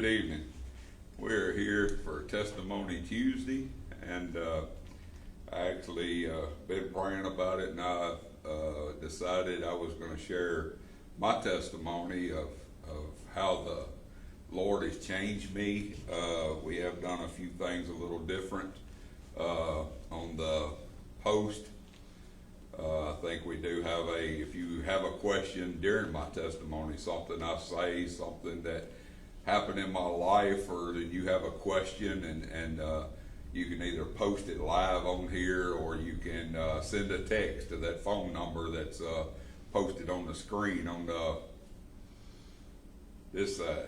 evening. We're here for Testimony Tuesday, and I actually been praying about it, and I decided I was going to share my testimony of how the Lord has changed me. We have done a few things a little different on the post. I think we do have if you have a question during my testimony, something I say, something that happened in my life, or that you have a question, and you can either post it live on here, or you can send a text to that phone number that's posted on the screen on this side,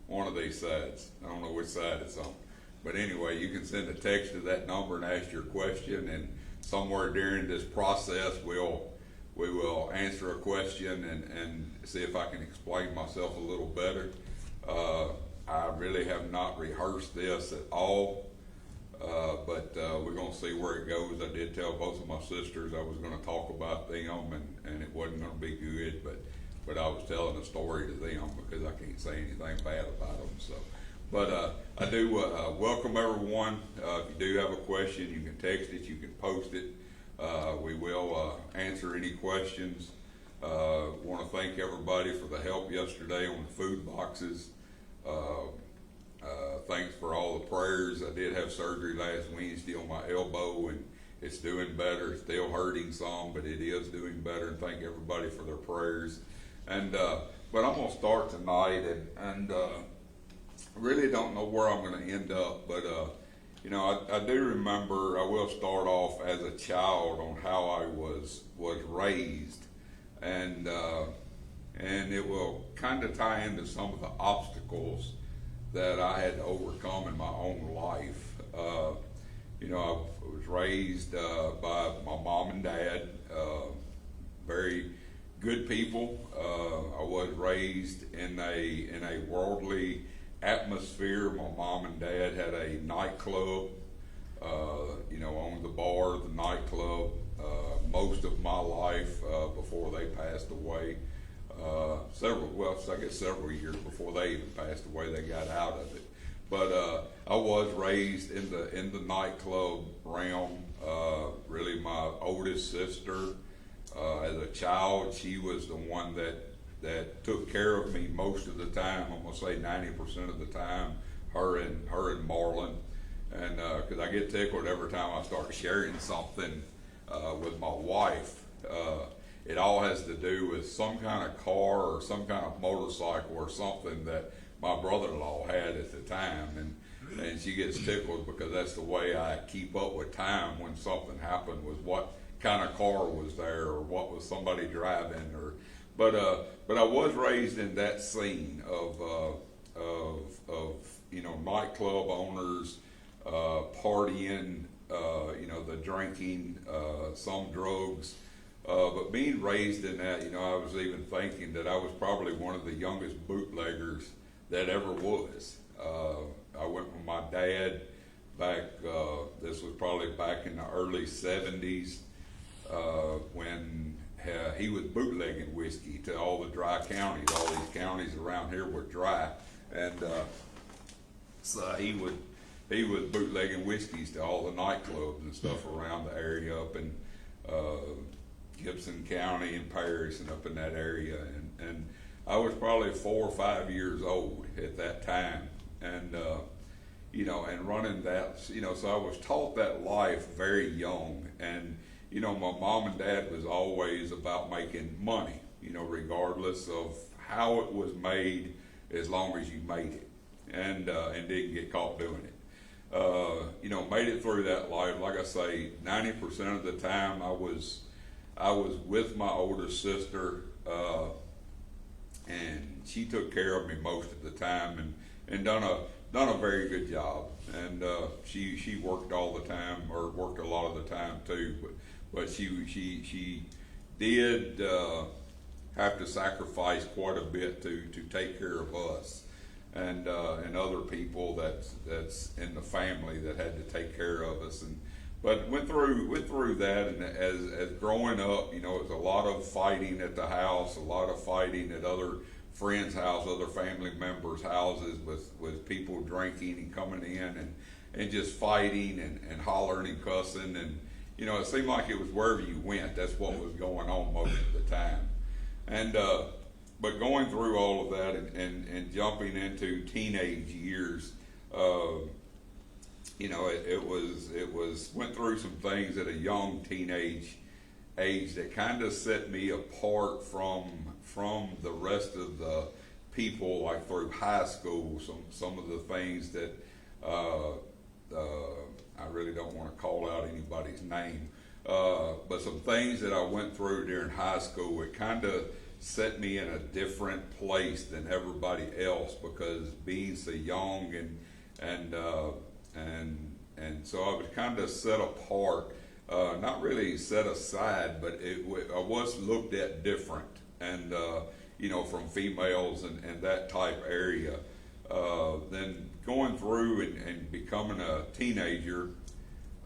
one of these sides. I don't know which side it's on. But anyway, you can send a text to that number and ask your question, and somewhere during this process we will answer a question and see if I can explain myself a little better. I really have not rehearsed this at all, but we're going to see where it goes. I did tell both of my sisters I was going to talk about them, and it wasn't going to be good, but I was telling a story to them because I can't say anything bad about them. So, but I do welcome everyone. If you do have a question, you can text it, you can post it. We will answer any questions. Want to thank everybody for the help yesterday on the food boxes. Thanks for all the prayers. I did have surgery last Wednesday on my elbow, and it's doing better. Still hurting some, but it is doing better. And thank everybody for their prayers. And but I'm gonna start tonight, and really don't know where I'm going to end up, but you know, I do remember. I will start off as a child on how I was raised, and it will kind of tie into some of the obstacles that I had to overcome in my own life. You know, I was raised by my mom and dad, very good people. I was raised in a worldly atmosphere. My mom and dad had a nightclub, you know, owned the bar, the nightclub, most of my life before they passed away. Several years before they even passed away, they got out of it. But I was raised in the nightclub realm. Really, my oldest sister, as a child, she was the one that took care of me most of the time. I'm gonna say 90% of the time, her and Marlon, and because I get tickled every time I start sharing something with my wife. It all has to do with some kind of car or some kind of motorcycle or something that my brother-in-law had at the time, and she gets tickled because that's the way I keep up with time when something happened, was what kind of car was there, or what was somebody driving, or but I was raised in that scene of you know, nightclub owners, partying, you know, the drinking, some drugs, but being raised in that, you know, I was even thinking that I was probably one of the youngest bootleggers that ever was. I went with my dad back. This was probably back in the early '70s when. He was bootlegging whiskey to all the dry counties. All these counties around here were dry, and so he was bootlegging whiskeys to all the nightclubs and stuff around the area up in Gibson County and Paris and up in that area. And I was probably 4 or 5 years old at that time, and you know, and running that, you know, so I was taught that life very young. And you know, my mom and dad was always about making money, you know, regardless of how it was made, as long as you made it, and didn't get caught doing it. You know, made it through that life. Like I say, 90% of the time I was with my older sister, and she took care of me most of the time, and done a very good job. And she worked all the time, or worked a lot of the time too, but she did have to sacrifice quite a bit to take care of us and other people that's in the family that had to take care of us. But went through that, and as growing up, you know, it was a lot of fighting at the house, a lot of fighting at other friends' house, other family members' houses with people drinking and coming in and just fighting and hollering and cussing. And, it seemed like it was wherever you went, that's what was going on most of the time. And, but going through all of that and jumping into teenage years, it was went through some things at a young teenage age that kind of set me apart from the rest of the people, like through high school. Some of the things that I really don't want to call out anybody's name, but some things that I went through during high school, it kind of set me in a different place than everybody else, because being so young and so I was kind of set apart, not really set aside, but I was looked at different, and from females and that type area. Then going through and becoming a teenager,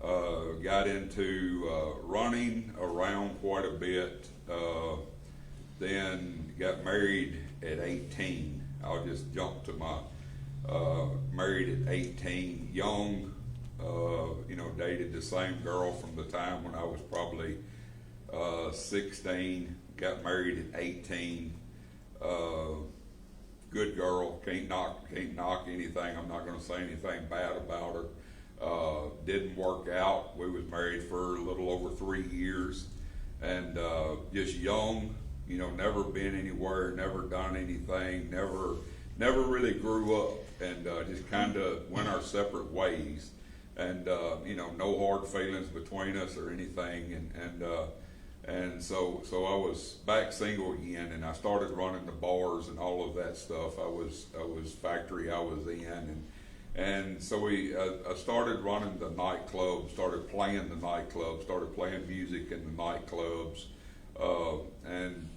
got into running around quite a bit. Then got married at 18. I'll just jump to my married at 18, young. Dated the same girl from the time when I was probably 16. Got married at 18. Good girl. Can't knock anything. I'm not going to say anything bad about her. Didn't work out. We was married for a little over 3 years, and just young. Never been anywhere, never done anything, never really grew up, and just kind of went our separate ways. And no hard feelings between us or anything. And so I was back single again, and I started running the bars and all of that stuff. I was factory I was in, and so I started running the nightclubs, started playing the nightclubs, started playing music in the nightclubs, and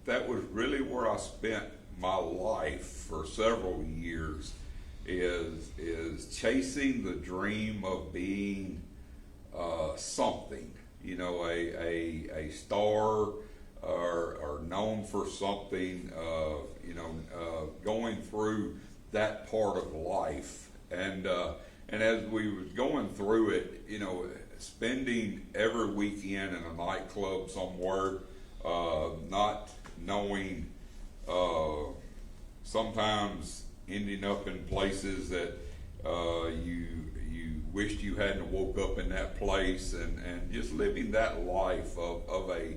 that was really where I spent my life for several years. Is chasing the dream of being something, a star or known for something, going through that part of life, and as we was going through it, spending every weekend in a nightclub somewhere, not knowing, sometimes ending up in places that you wished you hadn't woke up in that place, and just living that life of a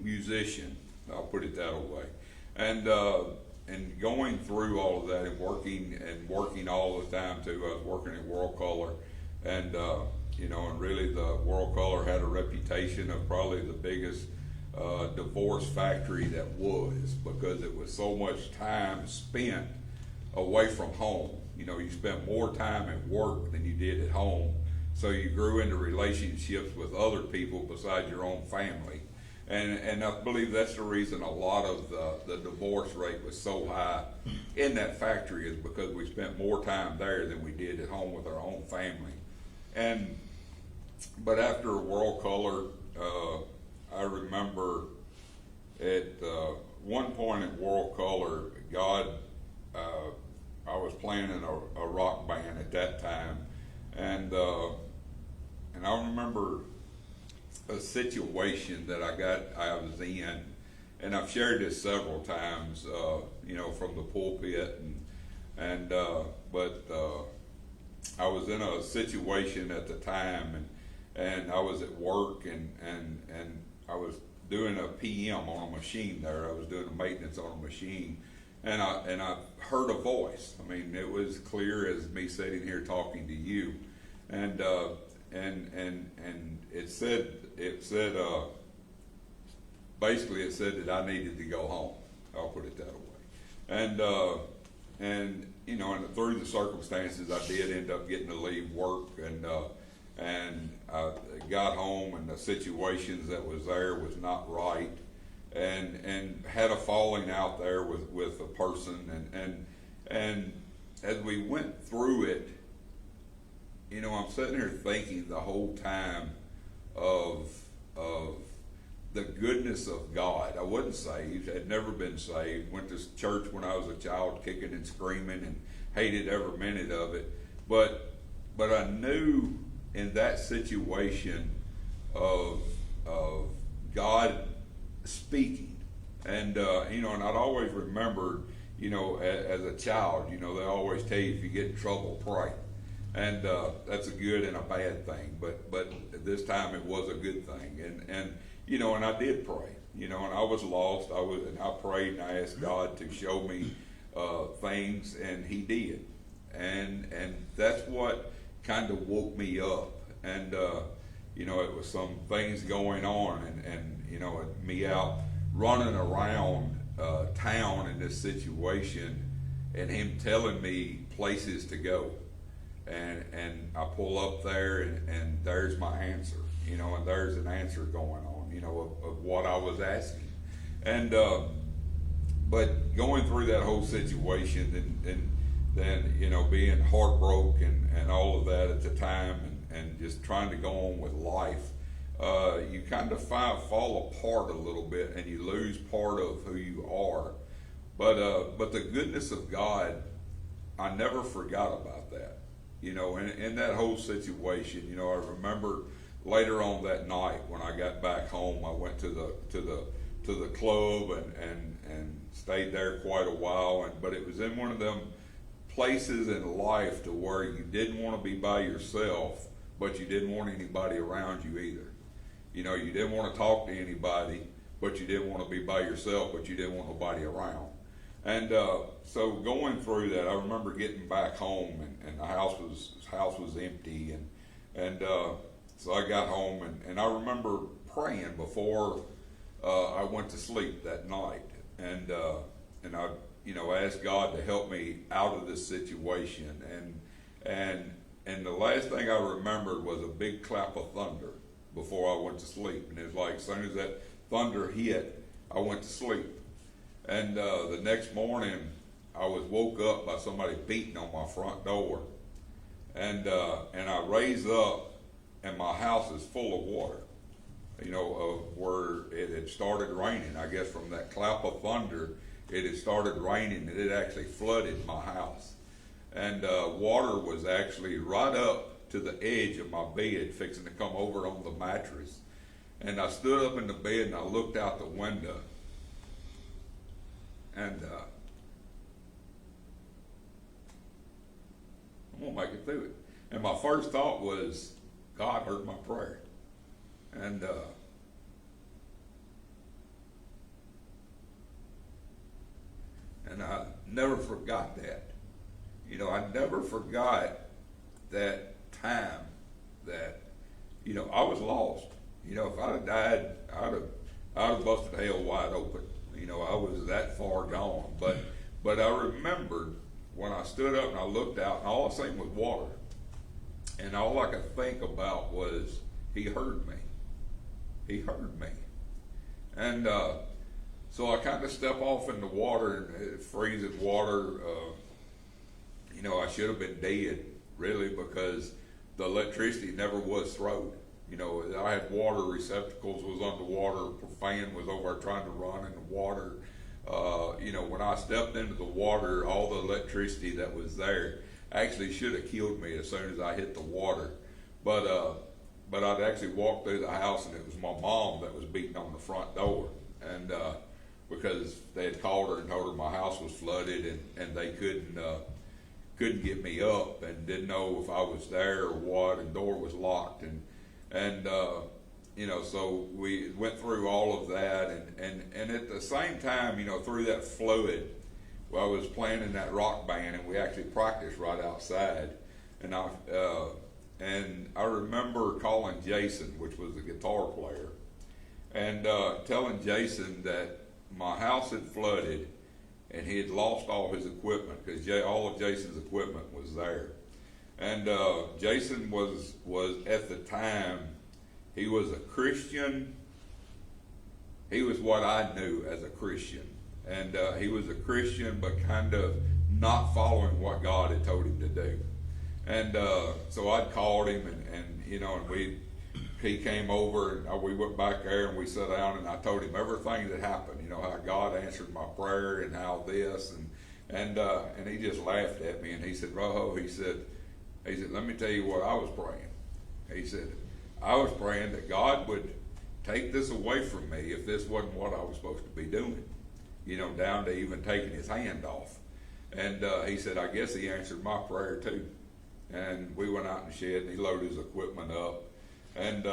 musician. I'll put it that way, and going through all of that and working all the time too. I was working at World Color, and and really the World Color had a reputation of probably the biggest divorce factory that was, because it was so much time spent away from home. You spent more time at work than you did at home, so you grew into relationships with other people besides your own family, and I believe that's the reason a lot of the divorce rate was so high in that factory, is because we spent more time there than we did at home with our own family. But after World Color, I remember at one point at World Color, I was playing in a rock band at that time, and I remember a situation that I was in, and I've shared this several times, from the pulpit, but I was in a situation at the time, and I was at work, and I was doing a PM on a machine there. I was doing a maintenance on a machine, and I heard a voice. I mean, it was clear as me sitting here talking to you, and it said basically it said that I needed to go home. I'll put it that way, and through the circumstances, I did end up getting to leave work, and I got home, and the situations that was there was not right, and had a falling out there with a person, and as we went through it, I'm sitting here thinking the whole time of the goodness of God. I wasn't saved, had never been saved, went to church when I was a child, kicking and screaming, and hated every minute of it. But I knew in that situation of God speaking, and and I'd always remembered, as a child, they always tell you if you get in trouble, pray. And that's a good and a bad thing, but this time it was a good thing, and I did pray, and I was lost. And I prayed and I asked God to show me things, and He did, and that's what kind of woke me up, and it was some things going on, and me out running around town in this situation, and Him telling me places to go. And I pull up there, and there's my answer, and there's an answer going on, of what I was asking. And but going through that whole situation, and then being heartbroken and all of that at the time, and just trying to go on with life, you kind of fall apart a little bit, and you lose part of who you are. But the goodness of God, I never forgot about that. In that whole situation, I remember later on that night when I got back home, I went to the club and stayed there quite a while. But it was in one of them places in life to where you didn't want to be by yourself, but you didn't want anybody around you either. You didn't want to talk to anybody, but you didn't want to be by yourself, but you didn't want nobody around. And so going through that, I remember getting back home, and the house was empty, and so I got home, and I remember praying before I went to sleep that night, and I asked God to help me out of this situation, and the last thing I remembered was a big clap of thunder before I went to sleep, and it was like as soon as that thunder hit, I went to sleep. And the next morning, I was woke up by somebody beating on my front door, and I raised up, and my house is full of water. Where it had started raining. I guess from that clap of thunder, it had started raining, and it actually flooded my house. And water was actually right up to the edge of my bed, fixing to come over on the mattress. And I stood up in the bed, and I looked out the window. And I'm going to make it through it. And my first thought was, God heard my prayer. And I never forgot that. I never forgot that time that, I was lost. If I'd have died, I'd have busted hell wide open. I was that far gone. But I remembered when I stood up and I looked out, and all I seen was water. And all I could think about was, He heard me. He heard me. And so I kind of step off in the water, and it freezes water. I should have been dead, really, because the electricity never was throwed. I had water receptacles was underwater, fan was over trying to run in the water. When I stepped into the water, all the electricity that was there actually should have killed me as soon as I hit the water. But I'd actually walked through the house, and it was my mom that was beating on the front door, and because they had called her and told her my house was flooded, and they couldn't get me up, and didn't know if I was there or what, and the door was locked, and so we went through all of that, and at the same time, through that fluid, I was playing in that rock band, and we actually practiced right outside, and I remember calling Jason, which was the guitar player, and telling Jason that my house had flooded, and he had lost all his equipment, because all of Jason's equipment was there. And Jason was at the time, he was a Christian. He was what I knew as a Christian. And he was a Christian, but kind of not following what God had told him to do. And so I'd called him, and we he came over and we went back there and we sat down and I told him everything that happened, you know, how God answered my prayer and how this and he just laughed at me and he said, Rojo, he said, let me tell you what I was praying. He said, I was praying that God would take this away from me if this wasn't what I was supposed to be doing, you know, down to even taking his hand off. And he said, I guess he answered my prayer too. And we went out in the shed and he loaded his equipment up and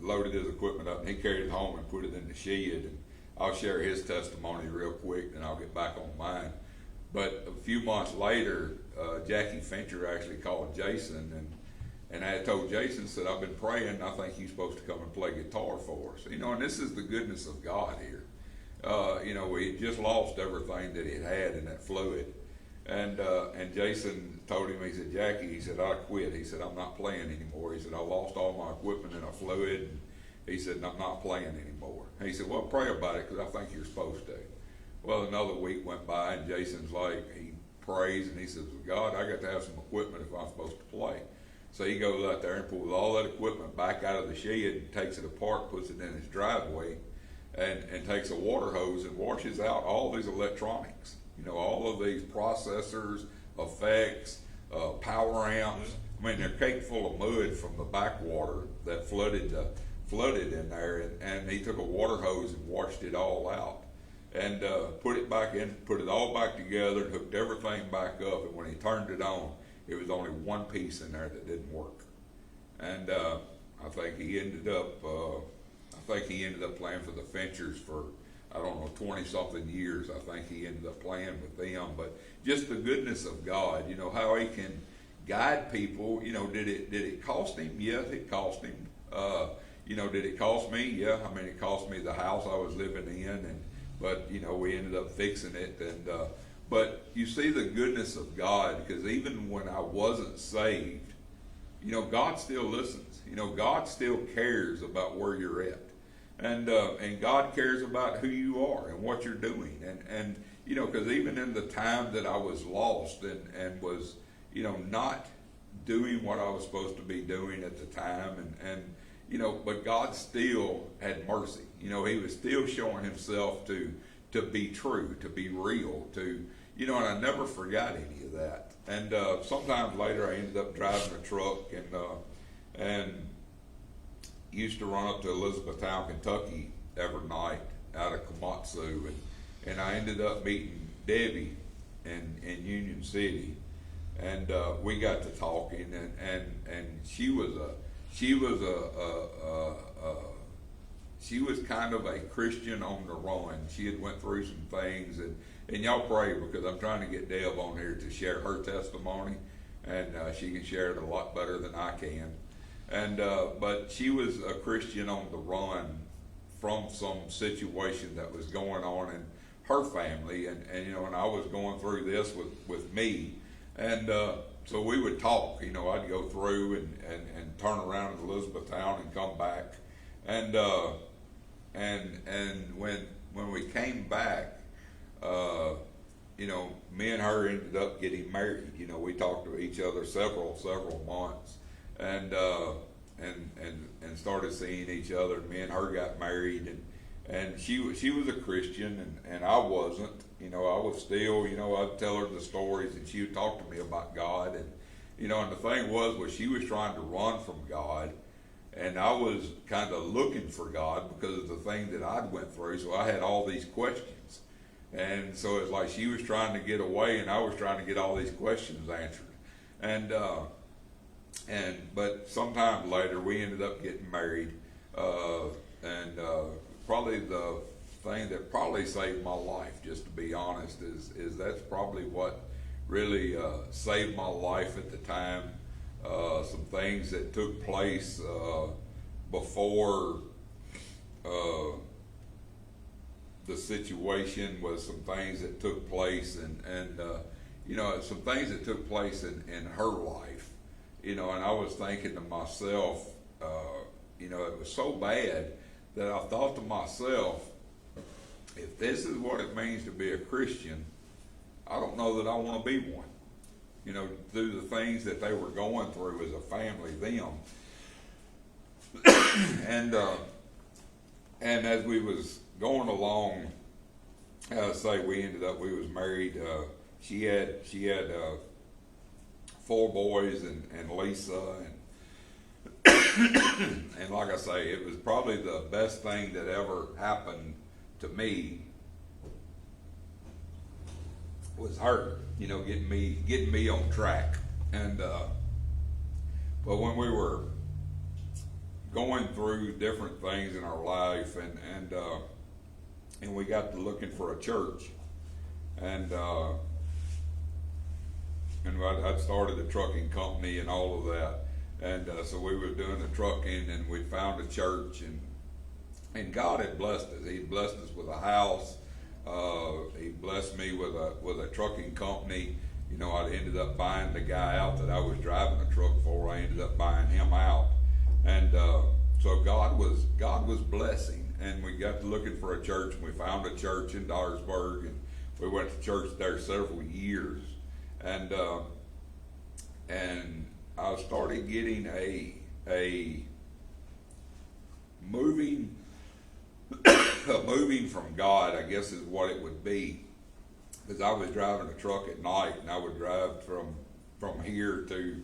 loaded his equipment up and he carried it home and put it in the shed. And I'll share his testimony real quick and I'll get back on mine. But a few months later, Jackie Fincher actually called Jason and I had told Jason, said, I've been praying, I think you're supposed to come and play guitar for us. You know, and this is the goodness of God here. You know, we had just lost everything that he had in that fluid. And Jason told him, he said, Jackie, he said, I quit. He said, I'm not playing anymore. He said, I lost all my equipment in a fluid. And he said, I'm not playing anymore. He said, well, pray about it because I think you're supposed to. Well, another week went by and Jason's like, he prays and he says, well, God, I got to have some equipment if I'm supposed to play. So he goes out there and pulls all that equipment back out of the shed and takes it apart, puts it in his driveway, and takes a water hose and washes out all these electronics. You know, all of these processors, effects, power amps. I mean, they're caked full of mud from the backwater that flooded in there. And he took a water hose and washed it all out and put it back in, put it all back together, and hooked everything back up. And when he turned it on, it was only one piece in there that didn't work. And I think he ended up playing for the Finchers for, I don't know, 20-something years. I think he ended up playing with them. But just the goodness of God, you know, how he can guide people. You know, did it cost him? Yes, it cost him. You know, did it cost me? Yeah, I mean, it cost me the house I was living in, but you know, we ended up fixing it. And but you see the goodness of God, because even when I wasn't saved, you know, God still listens. You know, God still cares about where you're at. And God cares about who you are and what you're doing. And you know, because even in the time that I was lost and was, you know, not doing what I was supposed to be doing at the time, and you know, but God still had mercy. You know, he was still showing himself to be true, to be real, to, you know, and I never forgot any of that. And sometimes later I ended up driving a truck and used to run up to Elizabethtown, Kentucky every night out of Komatsu, and I ended up meeting Debbie in Union City, and we got to talking, and she was kind of a Christian on the run. She had went through some things, and y'all pray, because I'm trying to get Deb on here to share her testimony, and she can share it a lot better than I can. And but she was a Christian on the run from some situation that was going on in her family, and you know, and I was going through this with me, and so we would talk. You know, I'd go through and turn around in Elizabethtown and come back, and when we came back, you know, me and her ended up getting married. You know, we talked to each other several months, and started seeing each other. Me and her got married, and she was a Christian, and I wasn't. You know, I was still. You know, I'd tell her the stories, and she would talk to me about God, and you know, and the thing was she was trying to run from God, and I was kind of looking for God because of the thing that I'd went through. So I had all these questions, and so it's like she was trying to get away, and I was trying to get all these questions answered, but sometime later we ended up getting married, and probably the thing that probably saved my life, just to be honest, is that's probably what really saved my life at the time. Some things that took place before the situation, was some things that took place, and you know, some things that took place in her life. You know, and I was thinking to myself, you know, it was so bad that I thought to myself, if this is what it means to be a Christian, I don't know that I want to be one. through the things that they were going through as a family, them. And as we was going along, say we was married. She had 4 boys and Lisa, and like I say, it was probably the best thing that ever happened to me was her, getting me on track. And but when we were going through different things in our life, and we got to looking for a church, and I'd started a trucking company and all of that, and so we were doing the trucking, and we found a church, and God had blessed us. He blessed us with a house. He blessed me with a trucking company. I ended up buying the guy out that I was driving the truck for. I ended up buying him out, and so God was blessing. And we got to looking for a church, and we found a church in Dyersburg, and we went to church there several years, and I started getting a moving from God, I guess is what it would be, because I was driving a truck at night, and I would drive from here to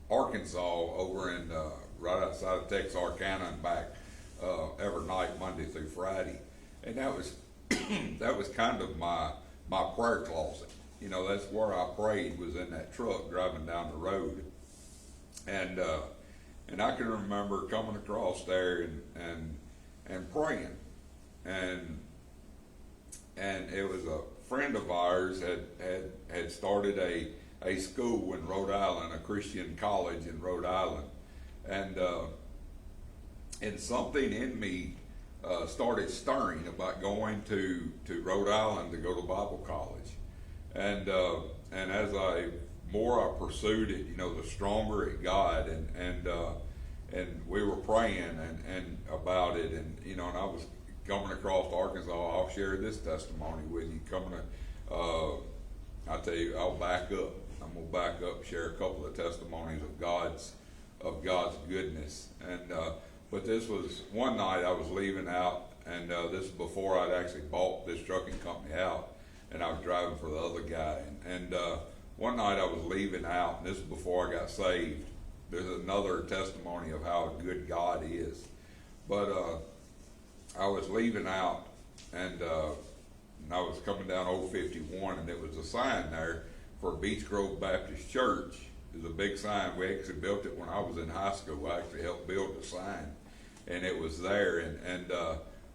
Arkansas over in right outside of Texarkana and back every night, Monday through Friday, and that was that was kind of my prayer closet. That's where I prayed, was in that truck driving down the road, and I can remember coming across there and praying, and it was a friend of ours had started a school in Rhode Island, a Christian college in Rhode Island, and something in me started stirring about going to Rhode Island to go to Bible college, and as I pursued it, the stronger it got, and we were praying and about it, and and I was coming across Arkansas. I'll share this testimony with you. I'll tell you, I'll back up. I'm gonna back up, share a couple of testimonies of God's goodness. And but this was one night I was leaving out, and this is before I'd actually bought this trucking company out, and I was driving for the other guy. And one night I was leaving out, and this is before I got saved. There's another testimony of how good God is. But I was leaving out, and I was coming down Old 51, and there was a sign there for Beach Grove Baptist Church. It was a big sign. We actually built it when I was in high school. I actually helped build the sign, and it was there. And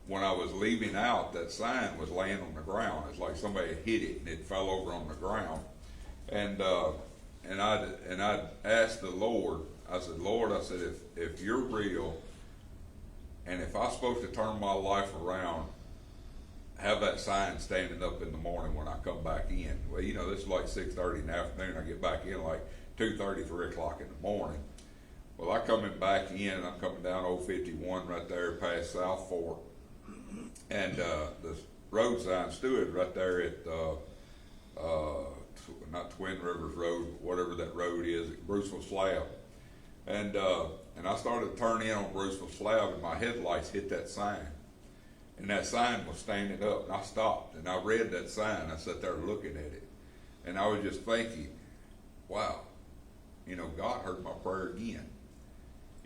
when I was leaving out, that sign was laying on the ground. It's like somebody had hit it, and it fell over on the ground. And I asked the Lord, I said, Lord, I said, if you're real, and if I'm supposed to turn my life around, have that sign standing up in the morning when I come back in. Well, this is like 6:30 in the afternoon. I get back in like 2:30, 3 o'clock in the morning. Well, I coming back in, and I'm coming down Old 51 right there past South Fork, and the road sign stood right there at not Twin Rivers Road, but whatever that road is, at Bruceville Slab. And I started to turn in on Bruceville Slab, and my headlights hit that sign. And that sign was standing up, and I stopped, and I read that sign. I sat there looking at it, and I was just thinking, wow, God heard my prayer again.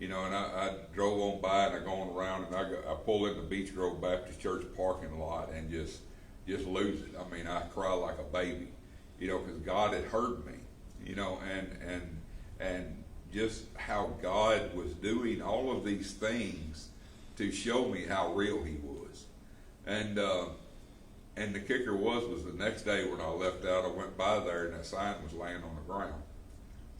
And I drove on by, and I going around, and I pulled in the Beach Grove Baptist Church parking lot and just lose it. I mean, I cry like a baby, because God had heard me, and just how God was doing all of these things to show me how real He was. And the kicker was the next day when I left out, I went by there, and that sign was laying on the ground.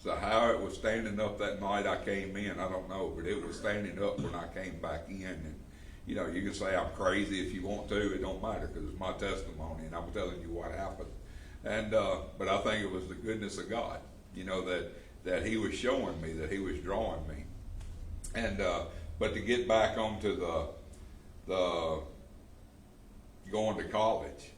So how it was standing up that night I came in, I don't know, but it was standing up when I came back in. And you can say I'm crazy if you want to, it don't matter, because it's my testimony, and I'm telling you what happened. And but I think it was the goodness of God, that He was showing me, that He was drawing me. And but to get back onto the going to college,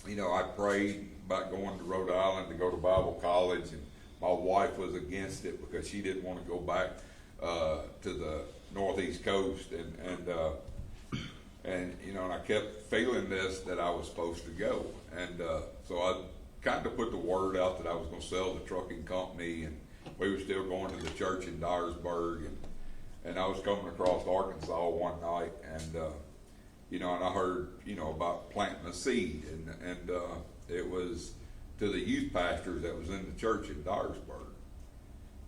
I prayed about going to Rhode Island to go to Bible college, and my wife was against it because she didn't want to go back to the northeast coast, and I kept feeling this that I was supposed to go, and so I kind of put the word out that I was going to sell the trucking company, and we were still going to the church in Dyersburg, and I was coming across Arkansas one night, and and I heard about planting a seed, and it was to the youth pastors that was in the church in Dyersburg.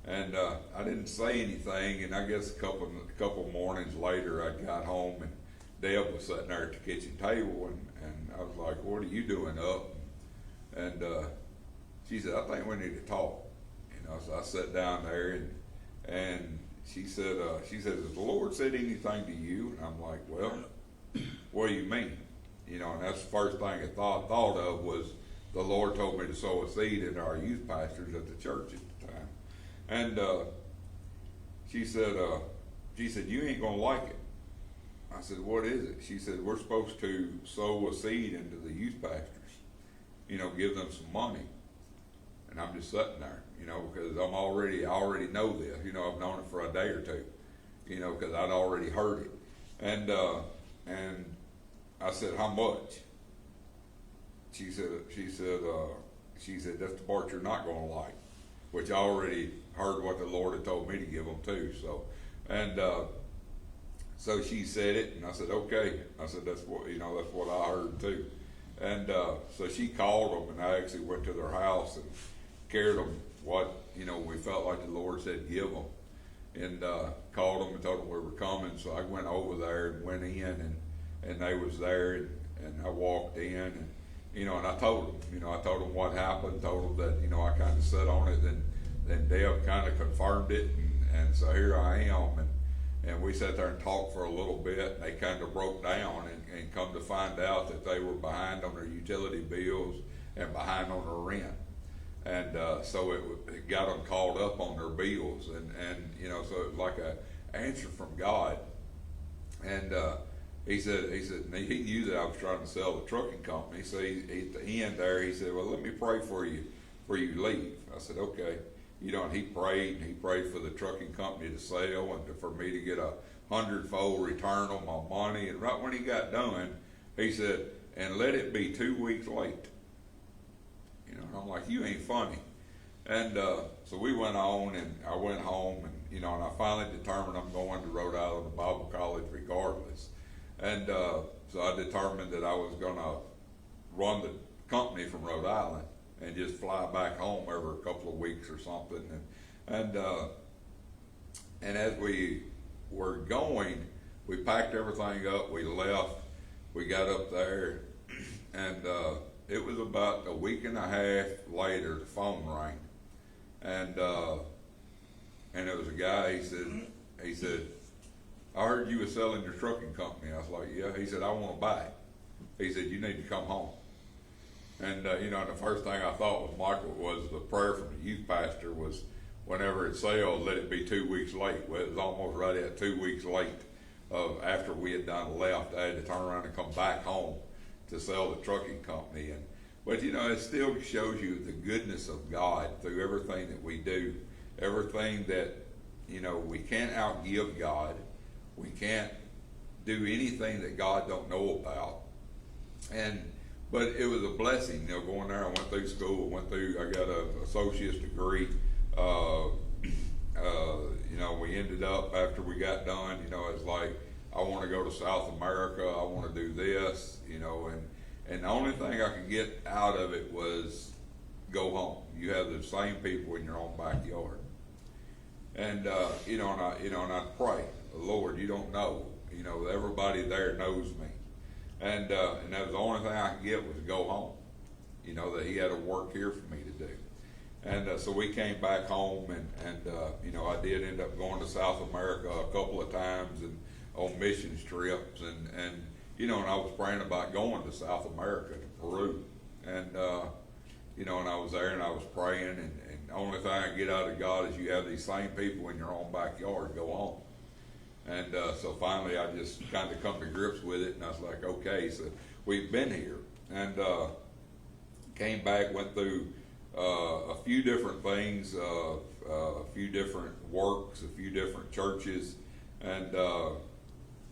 And I didn't say anything, and I guess a couple mornings later I got home, and Deb was sitting there at the kitchen table, and I was like, "What are you doing up?" And she said, "I think we need to talk." So I sat down there, and she said, "Has the Lord said anything to you?" And I'm like, "Well, what do you mean?" And that's the first thing I thought of was the Lord told me to sow a seed into our youth pastors at the church at the time. And she said, "You ain't gonna like it." I said, "What is it?" She said, "We're supposed to sow a seed into the youth pastors, give them some money." And I'm just sitting there, because I already know this, I've known it for a day or two, because I'd already heard it. And I said, "How much?" She said, "That's the part you're not going to like," which I already heard what the Lord had told me to give them too. So she said it, and I said, "Okay." I said, "That's what I heard too." And so she called them, and I actually went to their house and carried them what we felt like the Lord said give them, and called them and told them we were coming. So I went over there and went in, and they was there, and I walked in, and and I told them what happened, told them that I kind of sat on it, and then Deb kind of confirmed it, and so here I am, and we sat there and talked for a little bit, and they kind of broke down, and come to find out that they were behind on their utility bills and behind on their rent. And so it got them caught up on their bills, and so it was like an answer from God. And he said he knew that I was trying to sell the trucking company. So he at the end there, he said, "Well, let me pray for you leave." I said, "Okay." And he prayed for the trucking company to sell, and for me to get a 100-fold return on my money. And right when he got done, he said, "And let it be 2 weeks late." And I'm like, "You ain't funny." And so we went on, and I went home, and and I finally determined I'm going to Rhode Island to Bible college regardless. And so I determined that I was going to run the company from Rhode Island and just fly back home every couple of weeks or something. And as we were going, we packed everything up, we left, we got up there, and it was about a week and a half later, the phone rang, and it was a guy. He said, "I heard you were selling your trucking company." I was like, "Yeah." He said, "I want to buy it." He said, "You need to come home." And the first thing I thought was, Michael, was the prayer from the youth pastor was, whenever it sailed, let it be 2 weeks late. Well, it was almost right at 2 weeks late after we had done left. I had to turn around and come back home to sell the trucking company. But it still shows you the goodness of God through everything that we do, everything that, we can't outgive God. We can't do anything that God don't know about. But it was a blessing, going there. I went through school, I got an associate's degree. We ended up, after we got done, it's like, I want to go to South America, I want to do this, and the only thing I could get out of it was go home. You have the same people in your own backyard. And, and I'd pray, "Lord, you don't know, everybody there knows me." And that was the only thing I could get was go home, that he had a work here for me to do. And so we came back home, and I did end up going to South America a couple of times and on mission trips, and I was praying about going to South America, to Peru, and and I was there and I was praying, and the only thing I get out of God is you have these same people in your own backyard, go home. And so finally I just kind of come to grips with it, and I was like, okay, so we've been here. And Came back, went through a few different things, a few different works, a few different churches, and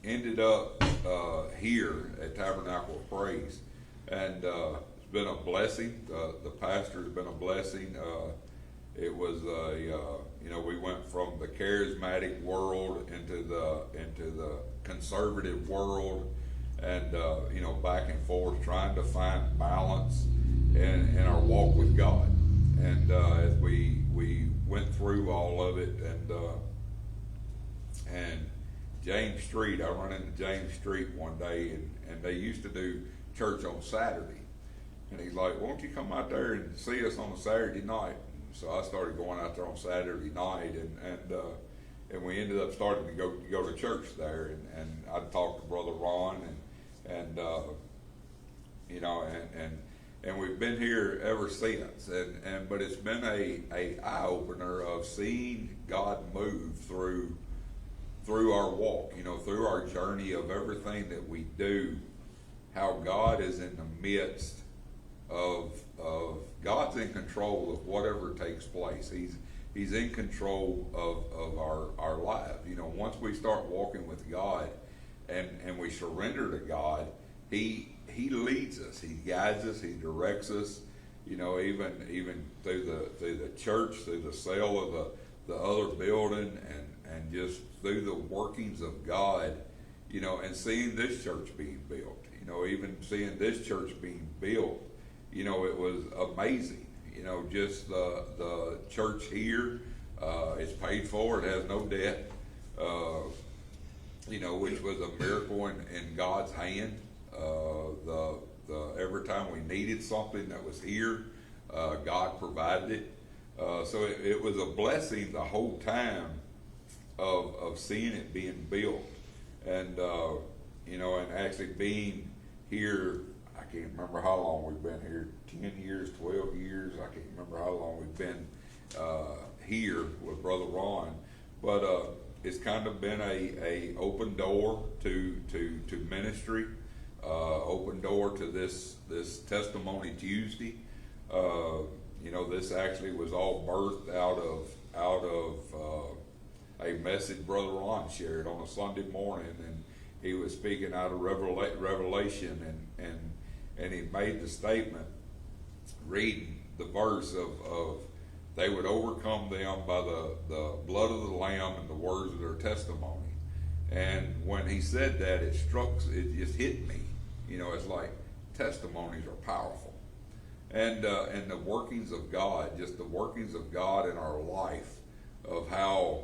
ended up here at Tabernacle of Praise. And it's been a blessing. The pastor has been a blessing. It was we went from the charismatic world into the conservative world, and back and forth, trying to find balance in our walk with God. And as we went through all of it, and James Street, I run into James Street one day, and they used to do church on Saturday. And he's like, "Won't you come out there and see us on a Saturday night?" So I started going out there on Saturday night, and we ended up starting to go to church there. And I talked to Brother Ron, and we've been here ever since. But it's been a eye opener of seeing God move through our walk, through our journey of everything that we do, how God is in the midst of God's in control of whatever takes place. He's in control of our lives. Once we start walking with God and we surrender to God, He leads us, He guides us, He directs us. Even through the church, through the sale of the other building, and just through the workings of God, and seeing this church being built. Even seeing this church being built, it was amazing. Just the church here, it's paid for. It has no debt. Which was a miracle in God's hand. Every time we needed something that was here, God provided it. So it was a blessing the whole time of seeing it being built, and and actually being here. I can't remember how long we've been here, 10 years, 12 years, I can't remember how long we've been here with Brother Ron, but it's kind of been a open door to ministry, open door to this Testimony Tuesday. This actually was all birthed out of a message Brother Ron shared on a Sunday morning, and he was speaking out of Revelation, and he made the statement, reading the verse of they would overcome them by the blood of the Lamb and the words of their testimony. And when he said that, it just hit me. It's like testimonies are powerful. And the workings of God, just the workings of God in our life, of how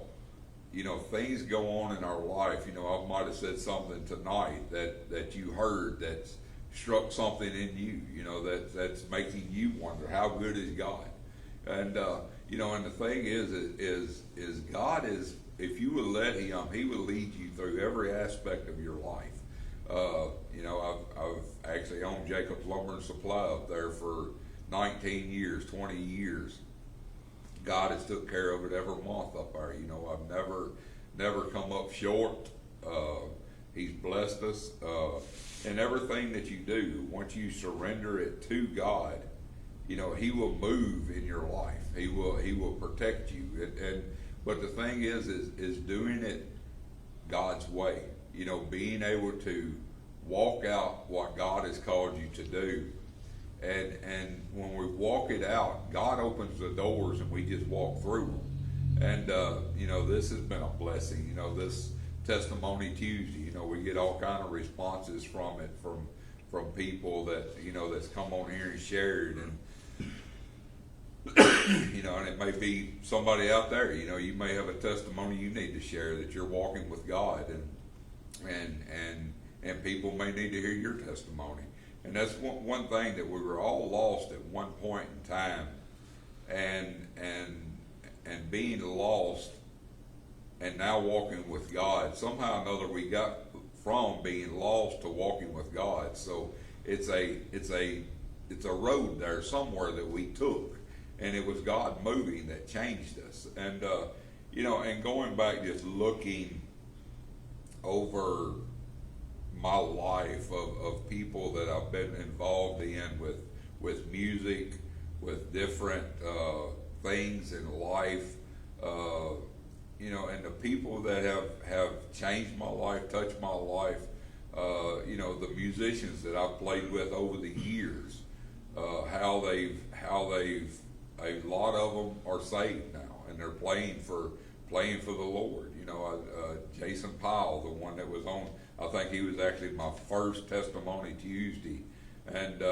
things go on in our life. I might have said something tonight that you heard that struck something in you, that's making you wonder, how good is God? And and the thing is God is, if you will let Him, He will lead you through every aspect of your life. I've actually owned Jacob's Lumber and Supply up there for 19 years, 20 years. God has took care of it every month up there. I've never come up short. He's blessed us. And everything that you do, once you surrender it to God, He will move in your life. He will protect you. But the thing is doing it God's way. Being able to walk out what God has called you to do. And when we walk it out, God opens the doors and we just walk through them. And this has been a blessing. This Testimony Tuesday, we get all kind of responses from it, from people that that's come on here and shared, and and it may be somebody out there. You may have a testimony you need to share, that you're walking with God, and people may need to hear your testimony. And that's one thing, that we were all lost at one point in time, and being lost, and now walking with God. Somehow or another, we got from being lost to walking with God. So it's a road there somewhere that we took, and it was God moving that changed us. And and going back, just looking over my life of people that I've been involved in with music, with different things in life. And the people that have changed my life, touched my life, the musicians that I've played with over the years, how a lot of them are saved now, and they're playing for the Lord. Jason Powell, the one that was on, I think he was actually my first Testimony Tuesday, and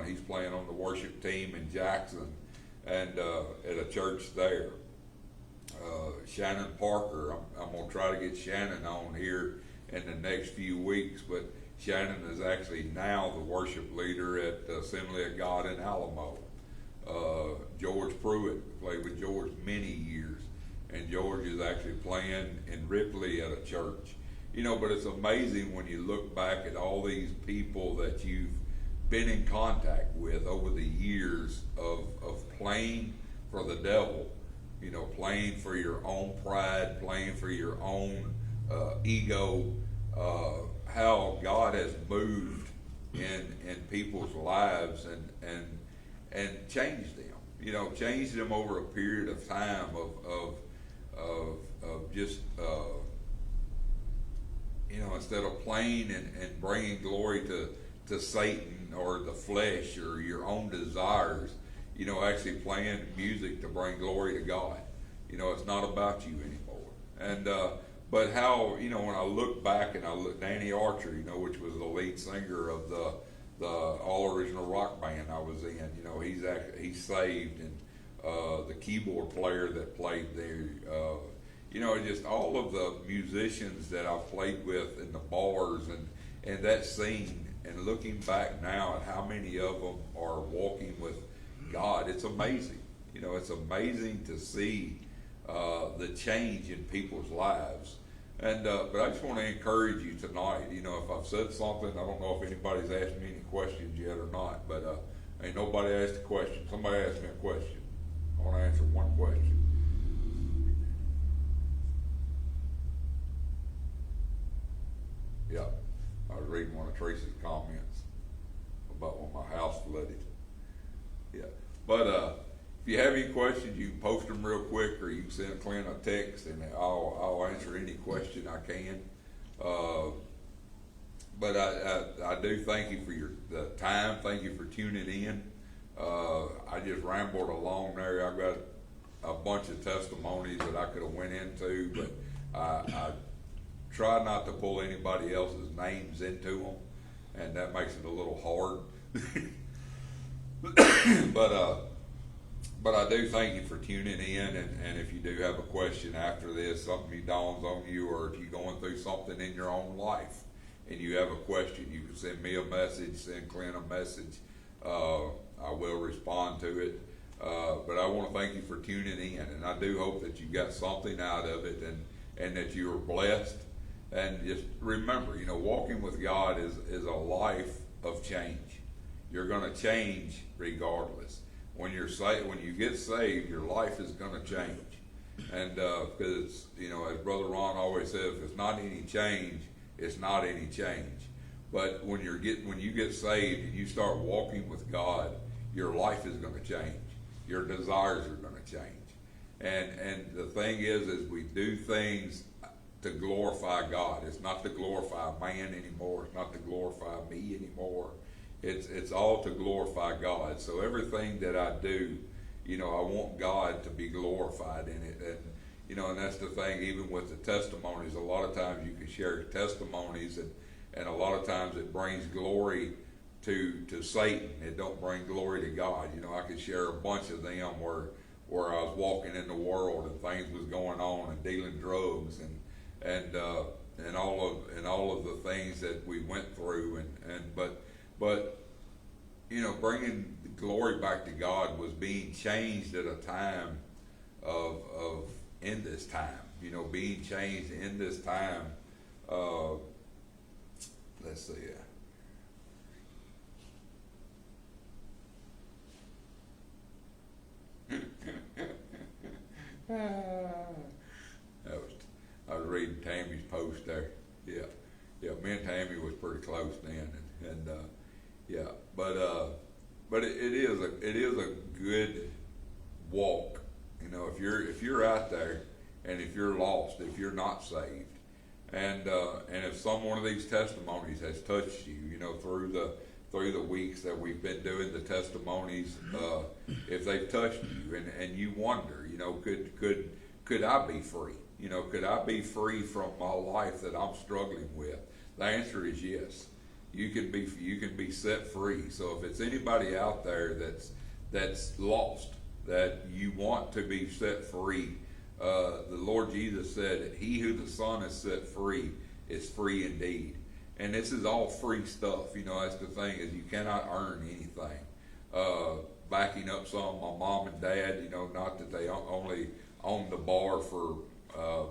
he's playing on the worship team in Jackson, and at a church there. Shannon Parker, I'm going to try to get Shannon on here in the next few weeks, but Shannon is actually now the worship leader at the Assembly of God in Alamo. George Pruitt, played with George many years, and George is actually playing in Ripley at a church. But it's amazing when you look back at all these people that you've been in contact with over the years of playing for the devil, playing for your own pride, playing for your own ego, how God has moved in people's lives and changed them, changed them over a period of time of just, instead of playing and bringing glory to Satan or the flesh or your own desires, actually playing music to bring glory to God. It's not about you anymore. And but how, when I look back and I look, Danny Archer, which was the lead singer of the all original rock band I was in, he's saved, and the keyboard player that played there, just all of the musicians that I've played with in the bars and that scene, and looking back now at how many of them are walking with God, it's amazing. It's amazing to see the change in people's lives. And but I just want to encourage you tonight. If I've said something, I don't know if anybody's asked me any questions yet or not, but ain't nobody asked a question. Somebody asked me a question. I want to answer one question. Yeah, I was reading one of Teresa's comments about when my house flooded. Yeah, but if you have any questions, you can post them real quick, or you can send Clint a text, and I'll answer any question I can. But I do thank you for the time. Thank you for tuning in. I just rambled along there. I've got a bunch of testimonies that I could have went into, but I try not to pull anybody else's names into them, and that makes it a little hard. But I do thank you for tuning in, and if you do have a question after this, something dawns on you, or if you're going through something in your own life and you have a question, you can send me a message, send Clint a message. I will respond to it. But I want to thank you for tuning in, and I do hope that you got something out of it, and that you are blessed. And just remember, walking with God is a life of change. You're going to change regardless. When you get saved, your life is going to change. And because as Brother Ron always says, if it's not any change, it's not any change. But when you get saved and you start walking with God, your life is going to change. Your desires are going to change. And the thing is we do things to glorify God. It's not to glorify man anymore. It's not to glorify me anymore. It's all to glorify God. So everything that I do, I want God to be glorified in it. And that's the thing, even with the testimonies, a lot of times you can share testimonies, and a lot of times it brings glory to Satan. It don't bring glory to God. I could share a bunch of them where I was walking in the world and things was going on, and dealing drugs and all of the things that we went through, but bringing the glory back to God was being changed at a time of in this time, being changed in this time. Let's see. I was reading Tammy's post there. Yeah, me and Tammy was pretty close then, and yeah. but it is a good walk. You know, if you're out there and if you're lost, if you're not saved, and if some one of these testimonies has touched you, you know, through the weeks that we've been doing the testimonies, if they've touched you and you wonder, you know, could I be free? You know, could I be free from my life that I'm struggling with? The answer is yes. You can be set free. So if it's anybody out there that's lost, that you want to be set free, the Lord Jesus said that he who the Son has set free is free indeed. And this is all free stuff. You know, that's the thing, is you cannot earn anything. Backing up some of my mom and dad, you know, not that they only owned the bar for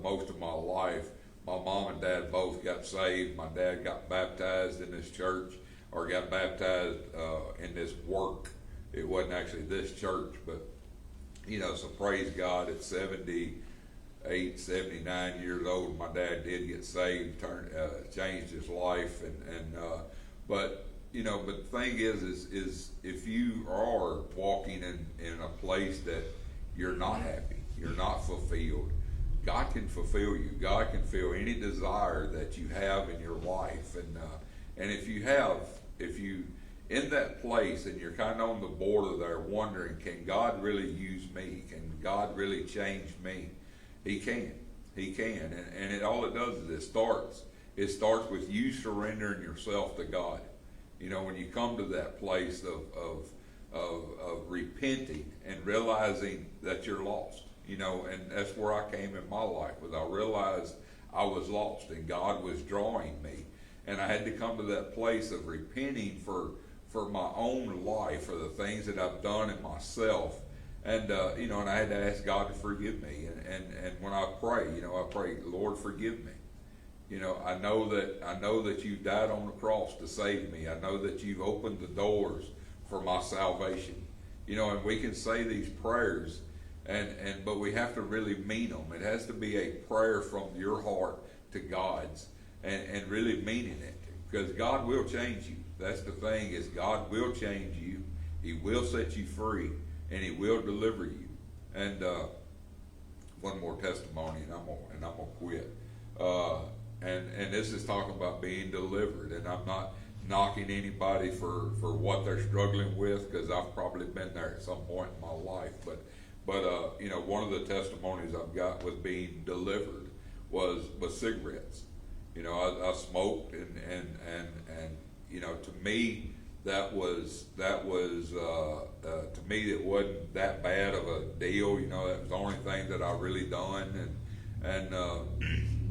most of my life. My mom and dad both got saved. My dad got baptized in this church, or got baptized in this work. It wasn't actually this church, but, you know, so praise God, at 78, 79 years old, my dad did get saved, changed his life, but, you know, but the thing is if you are walking in a place that you're not happy, you're not fulfilled, God can fulfill you. God can fill any desire that you have in your life, and if you in that place and you're kind of on the border there, wondering, can God really use me? Can God really change me? He can. He can, and all it does is it starts with you surrendering yourself to God. You know, when you come to that place of repenting and realizing that you're lost. You know, and that's where I came in my life, was I realized I was lost and God was drawing me, and I had to come to that place of repenting for my own life, for the things that I've done in myself, and you know, and I had to ask God to forgive me, and when I pray, you know, I pray, Lord, forgive me. You know, I know that you died on the cross to save me. I know that you've opened the doors for my salvation. You know, and we can say these prayers, but we have to really mean them. It has to be a prayer from your heart to God's, and really meaning it, because God will change you. That's the thing, is God will change you. He will set you free, and he will deliver you. And one more testimony, and I'm gonna quit. And this is talking about being delivered, and I'm not knocking anybody for what they're struggling with, because I've probably been there at some point in my life. But you know, one of the testimonies I've got with being delivered was cigarettes. You know, I smoked, and you know, to me that was to me it wasn't that bad of a deal. You know, that was the only thing that I really done,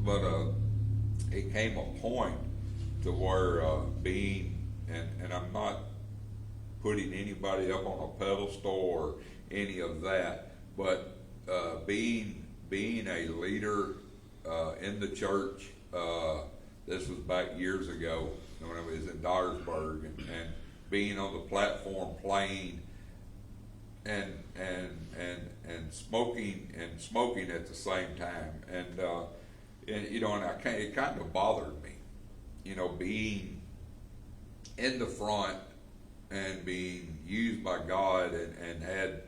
but it came a point to where and I'm not putting anybody up on a pedestal or any of that, but being a leader in the church, this was back years ago when I was in Dyersburg, and being on the platform playing and smoking at the same time, and you know, and it kind of bothered me, you know, being in the front and being used by God, and had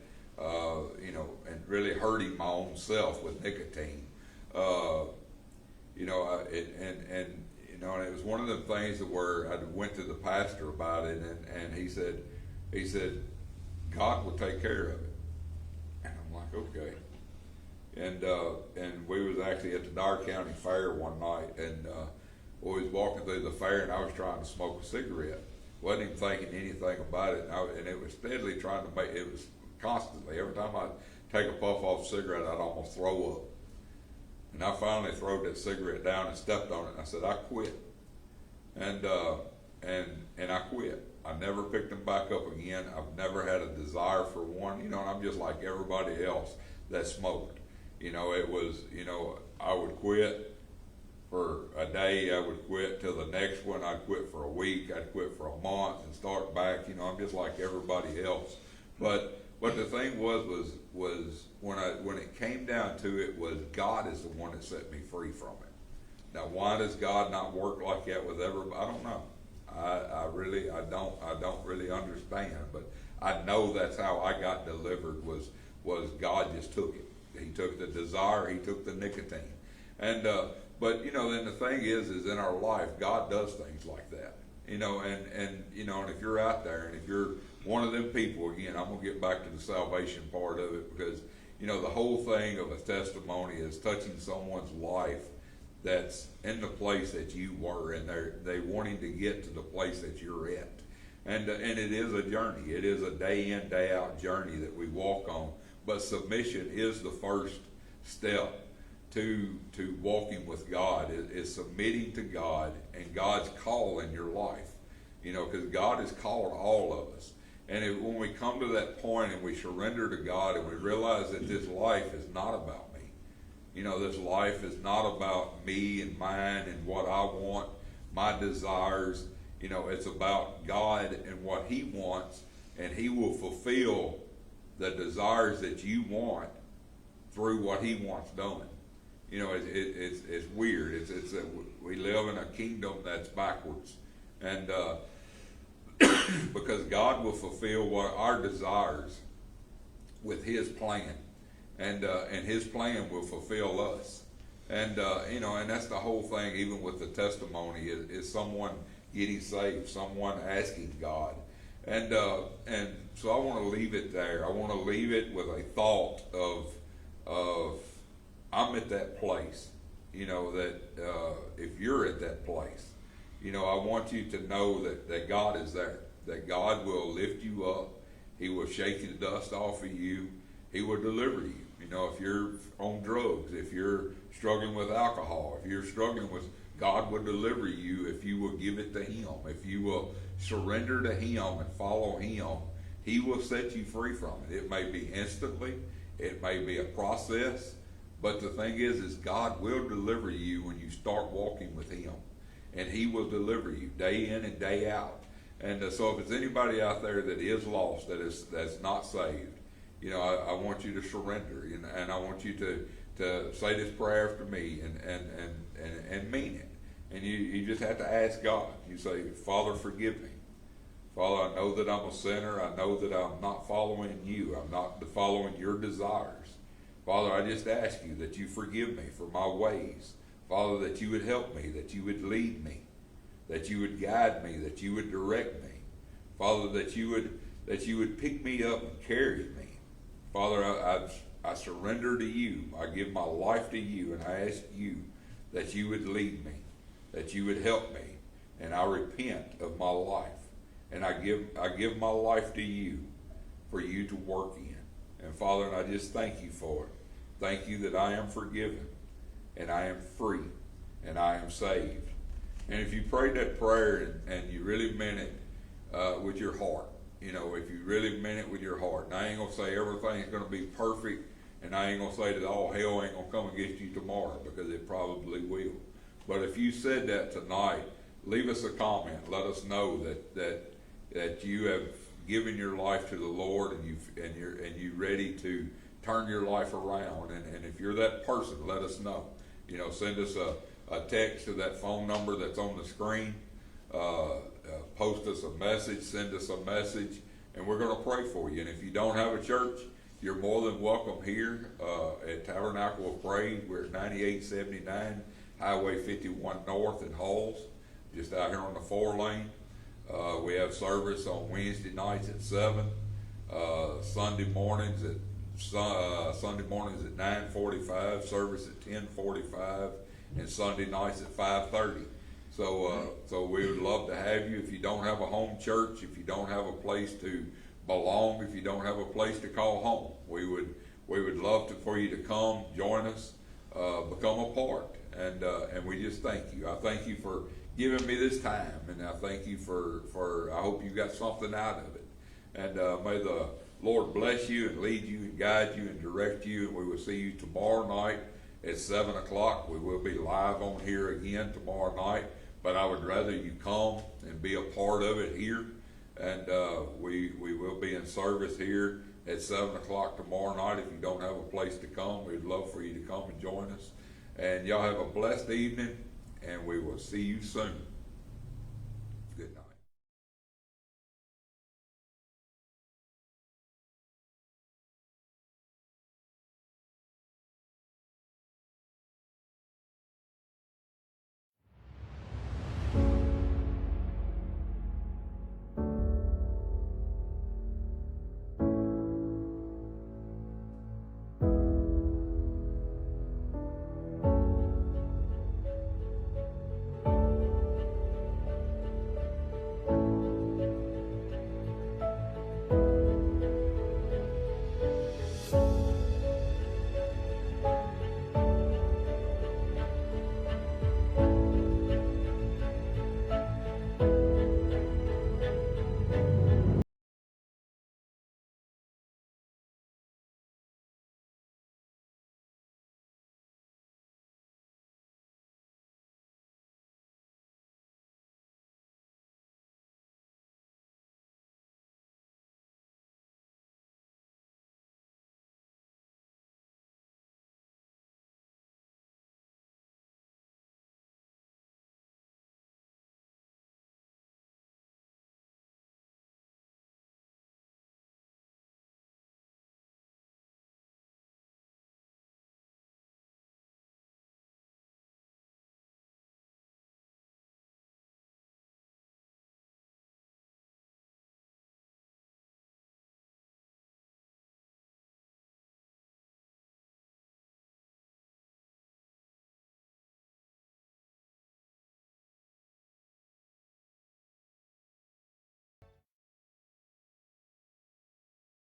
you know, and really hurting my own self with nicotine. You know, and you know, and it was one of the things where I went to the pastor about it, and he said, God will take care of it. And I'm like, okay. And we was actually at the Dyer County Fair one night, and we was walking through the fair, and I was trying to smoke a cigarette. Wasn't even thinking anything about it, and it was steadily trying to it was constantly, every time I'd take a puff off a cigarette, I'd almost throw up. And I finally threw that cigarette down and stepped on it, and I said, I quit. And I quit. I never picked them back up again. I've never had a desire for one, you know, and I'm just like everybody else that smoked. You know, it was, you know, I would quit for a day, I would quit till the next one, I'd quit for a week, I'd quit for a month and start back. You know, I'm just like everybody else. But the thing was when it came down to it, was God is the one that set me free from it. Now, why does God not work like that with everybody? I don't know. I don't really understand, but I know that's how I got delivered, was God just took it. He took the desire, he took the nicotine. And, but, then the thing is in our life, God does things like that. And if you're out there, and if you're one of them people, again, I'm going to get back to the salvation part of it, because, the whole thing of a testimony is touching someone's life that's in the place that you were, and they wanting to get to the place that you're at. And it is a journey. It is a day in, day out journey that we walk on. But submission is the first step to walking with God, is submitting to God and God's call in your life. Because God has called all of us. And when we come to that point and we surrender to God and we realize that this life is not about me. This life is not about me and mine and what I want, my desires. It's about God and what He wants, and He will fulfill the desires that you want through what He wants done. It's weird. We live in a kingdom that's backwards, and because God will fulfill what our desires with His plan, and His plan will fulfill us, and and that's the whole thing. Even with the testimony, is someone getting saved, someone asking God, and so I want to leave it there. I want to leave it with a thought of I'm at that place, that if you're at that place, I want you to know that God is there, that God will lift you up. He will shake the dust off of you. He will deliver you. If you're on drugs, if you're struggling with alcohol, if you're struggling with, God will deliver you if you will give it to Him. If you will surrender to Him and follow Him, He will set you free from it. It may be instantly, it may be a process, but the thing is God will deliver you when you start walking with Him. And He will deliver you day in and day out. And so if it's anybody out there that is lost, that's not saved, I want you to surrender, and I want you to say this prayer after me and mean it. And you just have to ask God. You say, Father, forgive me. Father, I know that I'm a sinner. I know that I'm not following you. I'm not following your desires. Father, I just ask you that you forgive me for my ways. Father, that you would help me, that you would lead me, that you would guide me, that you would direct me. Father, that you would pick me up and carry me. Father, I surrender to you. I give my life to you, and I ask you that you would lead me, that you would help me, and I repent of my life. And I give my life to you for you to work in. And Father, and I just thank you for it. Thank you that I am forgiven, and I am free, and I am saved. And if you prayed that prayer and you really meant it with your heart, if you really meant it with your heart, and I ain't going to say everything's going to be perfect, and I ain't going to say that all hell ain't going to come against you tomorrow, because it probably will. But if you said that tonight, leave us a comment. Let us know that you have given your life to the Lord, and you're ready to turn your life around. And if you're that person, let us know. Send us a text to that phone number that's on the screen. Post us a message, send us a message, and we're going to pray for you. And if you don't have a church, you're more than welcome here at Tabernacle of Praise. We're at 9879 Highway 51 North in Halls, just out here on the 4-lane. We have service on Wednesday nights at 7, Sunday mornings at 9:45, service at 10:45, and Sunday nights at 5:30. So we would love to have you. If you don't have a home church, if you don't have a place to belong, if you don't have a place to call home, we would love for you to come, join us, become a part, and we just thank you. I thank you for giving me this time, and I thank you for I hope you got something out of it. And may the Lord bless you and lead you and guide you and direct you. And we will see you tomorrow night at 7 o'clock. We will be live on here again tomorrow night, but I would rather you come and be a part of it here. And we will be in service here at 7 o'clock tomorrow night. If you don't have a place to come, we'd love for you to come and join us. And y'all have a blessed evening, and we will see you soon.